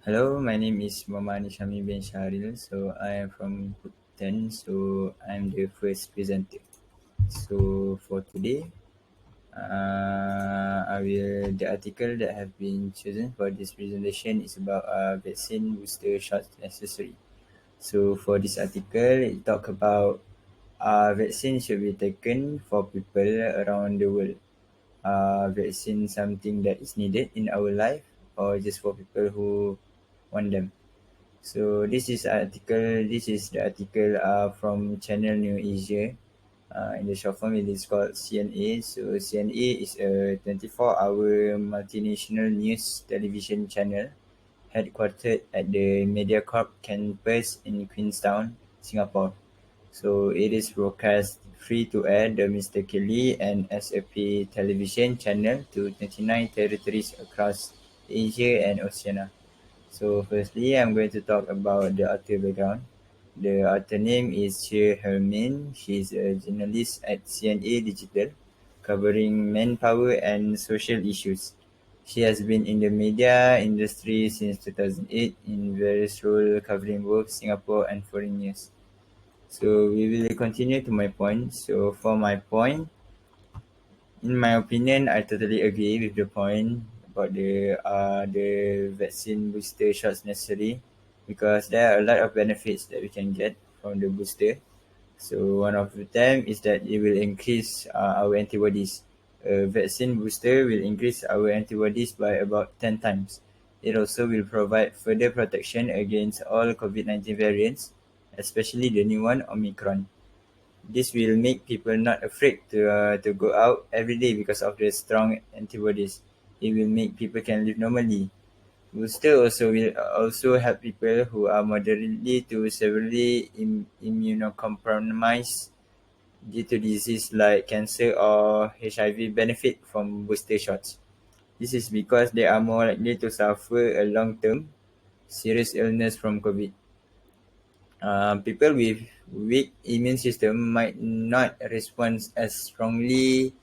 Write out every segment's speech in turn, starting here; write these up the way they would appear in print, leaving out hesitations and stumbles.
Hello, my name is Muhammad Nishami bin Shahril. So I am from Bhutan. So I'm the first presenter. So for today, the article that have been chosen for this presentation is about vaccine booster shots necessary. So for this article, it talk about vaccine should be taken for people around the world. Vaccine something that is needed in our life or just for people who want them. So this is the article from Channel New Asia. In the short form, it is called CNA. So CNA is a 24-hour multinational news television channel headquartered at the MediaCorp campus in Queenstown, Singapore. So it is broadcast free to air domestically and as a pay television channel to 29 territories across Asia and Oceania. So firstly, I'm going to talk about the author background. The author name is Che Hermin. She's a journalist at CNA Digital, covering manpower and social issues. She has been in the media industry since 2008 in various roles covering both Singapore and foreign news. So we will continue to my point. So for my point, in my opinion, I totally agree with the point about the vaccine booster shots necessary because there are a lot of benefits that we can get from the booster. So one of them is that it will increase our antibodies. A vaccine booster will increase our antibodies by about 10 times. It also will provide further protection against all COVID-19 variants, especially the new one, Omicron. This will make people not afraid to go out every day because of the strong antibodies. It will make people can live normally. Booster also will also help people who are moderately to severely immunocompromised due to disease like cancer or HIV benefit from booster shots. This is because they are more likely to suffer a long-term serious illness from COVID. People with weak immune system might not respond as strongly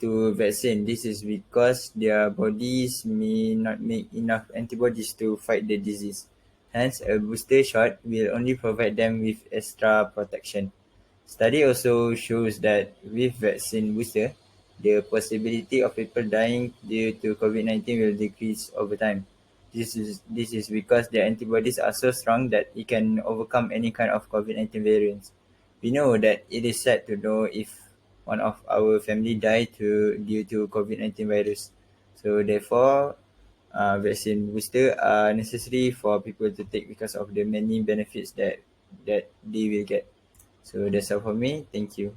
to vaccine. This is because their bodies may not make enough antibodies to fight the disease. Hence, a booster shot will only provide them with extra protection. Study also shows that with vaccine booster, the possibility of people dying due to COVID-19 will decrease over time. This is because their antibodies are so strong that it can overcome any kind of COVID-19 variants. We know that it is sad to know if one of our family died due to COVID-19 virus. So therefore, vaccine booster are necessary for people to take because of the many benefits that they will get. So that's all for me. Thank you.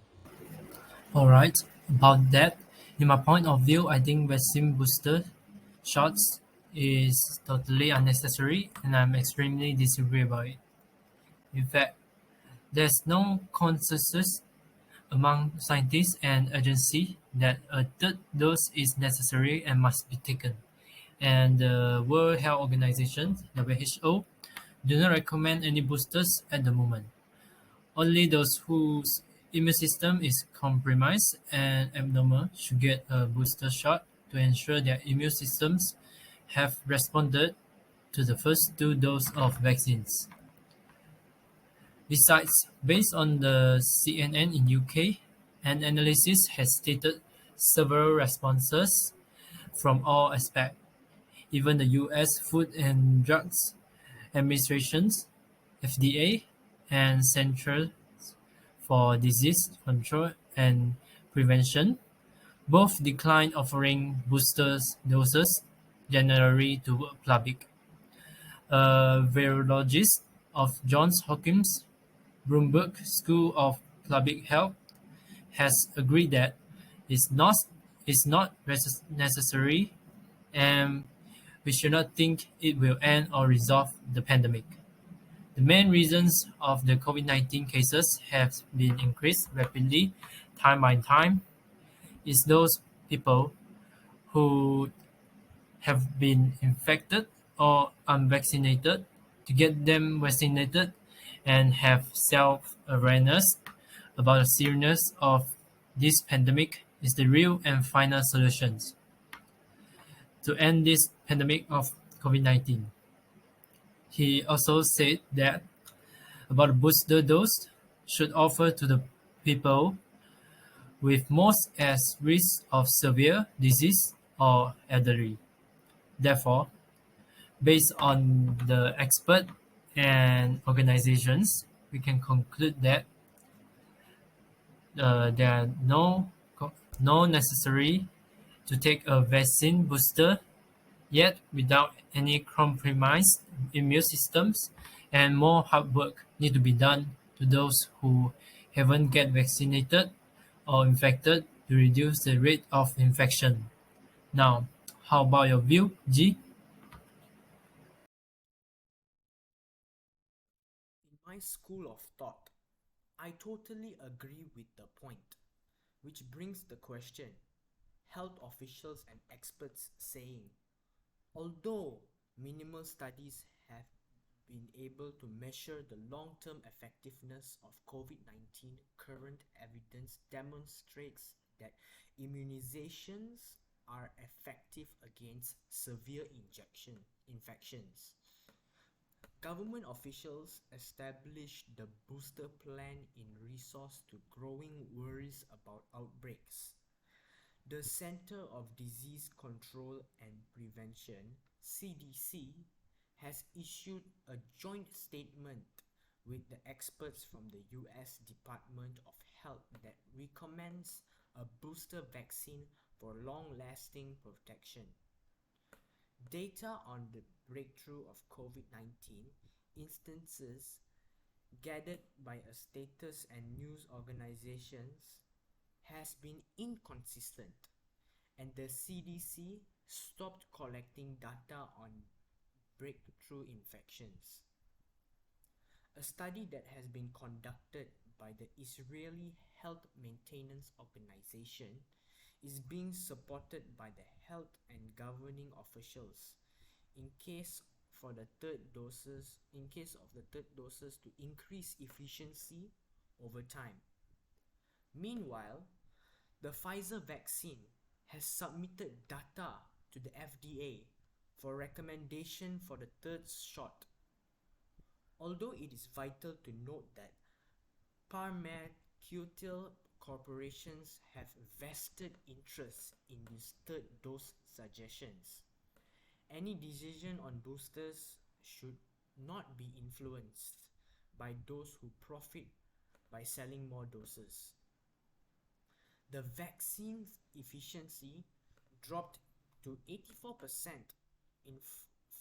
Alright, about that, in my point of view, I think vaccine booster shots is totally unnecessary and I'm extremely disagree about it. In fact, there's no consensus among scientists and agencies that a third dose is necessary and must be taken. And the World Health Organization, WHO, do not recommend any boosters at the moment. Only those whose immune system is compromised and abnormal should get a booster shot to ensure their immune systems have responded to the first two doses of vaccines. Besides, based on the CNN in UK, an analysis has stated several responses from all aspects. Even the US Food and Drugs Administrations (FDA) and Central for Disease Control and Prevention both declined offering booster doses generally to public. A virologist of Johns Hopkins Bloomberg School of Public Health has agreed that it's not necessary and we should not think it will end or resolve the pandemic. The main reasons of the COVID-19 cases have been increased rapidly time by time is those people who have been infected or unvaccinated to get them vaccinated and have self-awareness about the seriousness of this pandemic is the real and final solutions to end this pandemic of COVID-19. He also said that about the booster dose should offer to the people with most at risk of severe disease or elderly. Therefore, based on the expert and organizations, we can conclude that there are no necessary to take a vaccine booster yet without any compromised immune systems, and more hard work need to be done to those who haven't get vaccinated or infected to reduce the rate of infection. Now, how about your view, G? In my school of thought, I totally agree with the point, which brings the question health officials and experts saying, although minimal studies have been able to measure the long-term effectiveness of COVID-19, current evidence demonstrates that immunizations are effective against severe infections. Government officials established the booster plan in response to growing worries about outbreaks. The Center of Disease Control and Prevention (CDC) has issued a joint statement with the experts from the US Department of Health that recommends a booster vaccine for long-lasting protection. Data on the breakthrough of COVID-19 instances gathered by a status and news organizations has been inconsistent, and the CDC stopped collecting data on breakthrough infections. A study that has been conducted by the Israeli Health Maintenance Organization is being supported by the health and governing officials in case of the third doses to increase efficiency over time. Meanwhile, the Pfizer vaccine has submitted data to the FDA for recommendation for the third shot. Although it is vital to note that pharmaceutical corporations have vested interest in these third dose suggestions, any decision on boosters should not be influenced by those who profit by selling more doses. The vaccine's efficiency dropped to 84% in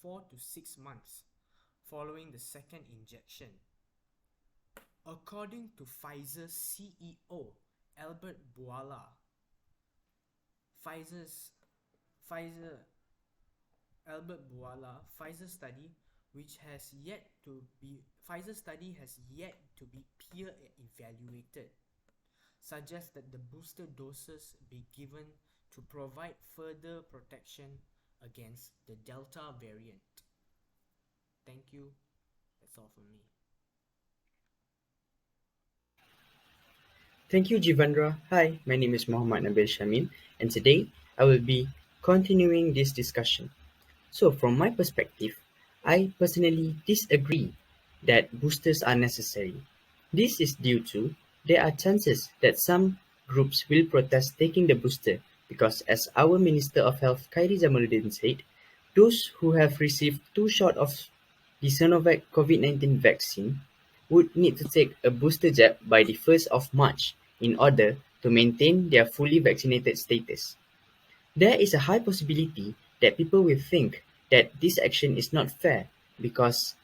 4 to 6 months following the second injection. According to Pfizer's CEO Albert Bourla, Pfizer's Pfizer Albert Bourla, Pfizer study has yet to be peer evaluated, suggests that the booster doses be given to provide further protection against the Delta variant. Thank you. That's all from me. Thank you, Jivandra. Hi, my name is Muhammad Nabil Shamin, and today I will be continuing this discussion. So, from my perspective, I personally disagree that boosters are necessary. This is due to there are chances that some groups will protest taking the booster because, as our Minister of Health Khairi Jamaluddin said, those who have received 2 shots of the Sinovac COVID-19 vaccine would need to take a booster jab by the 1st of March in order to maintain their fully vaccinated status. There is a high possibility that people will think that this action is not fair because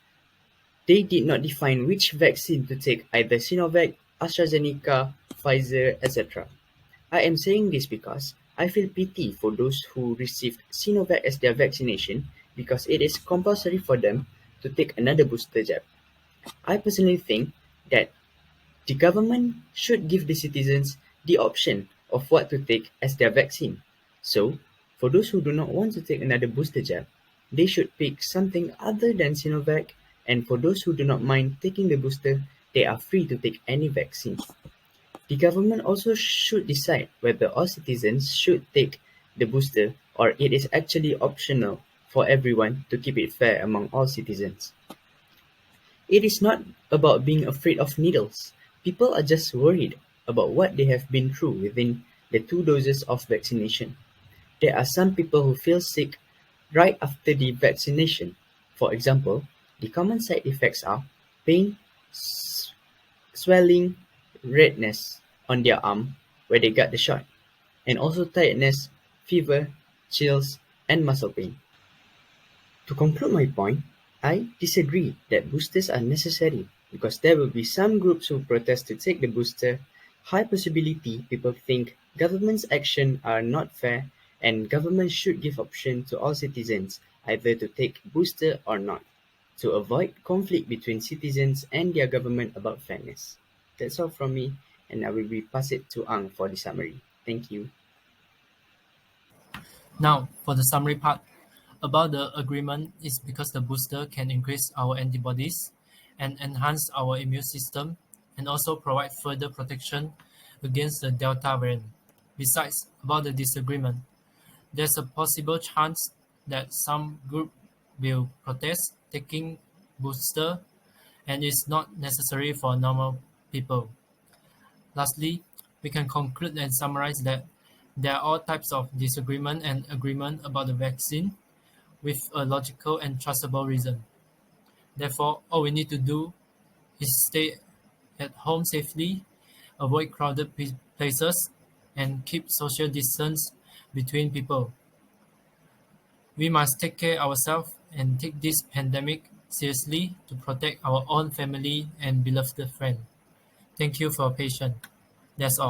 they did not define which vaccine to take, either Sinovac, AstraZeneca, Pfizer, etc. I am saying this because I feel pity for those who received Sinovac as their vaccination because it is compulsory for them to take another booster jab. I personally think that the government should give the citizens the option of what to take as their vaccine. So, for those who do not want to take another booster jab, they should pick something other than Sinovac, and for those who do not mind taking the booster, they are free to take any vaccine. The government also should decide whether all citizens should take the booster or it is actually optional for everyone to keep it fair among all citizens. It is not about being afraid of needles. People are just worried about what they have been through within the 2 doses of vaccination. There are some people who feel sick right after the vaccination. For example, the common side effects are pain, swelling, redness on their arm where they got the shot, and also tiredness, fever, chills, and muscle pain. To conclude my point, I disagree that boosters are necessary because there will be some groups who protest to take the booster. High possibility people think government's action are not fair and government should give option to all citizens either to take booster or not to avoid conflict between citizens and their government about fairness. That's all from me and I will be pass it to Ang for the summary. Thank you. Now, for the summary part, about the agreement is because the booster can increase our antibodies and enhance our immune system and also provide further protection against the Delta variant. Besides, about the disagreement, there's a possible chance that some group will protest taking booster and it's not necessary for normal people. Lastly, we can conclude and summarize that there are all types of disagreement and agreement about the vaccine with a logical and trustable reason. Therefore, all we need to do is stay at home safely, avoid crowded places, and keep social distance between people. We must take care ourselves and take this pandemic seriously to protect our own family and beloved friend. Thank you for your patience. That's all.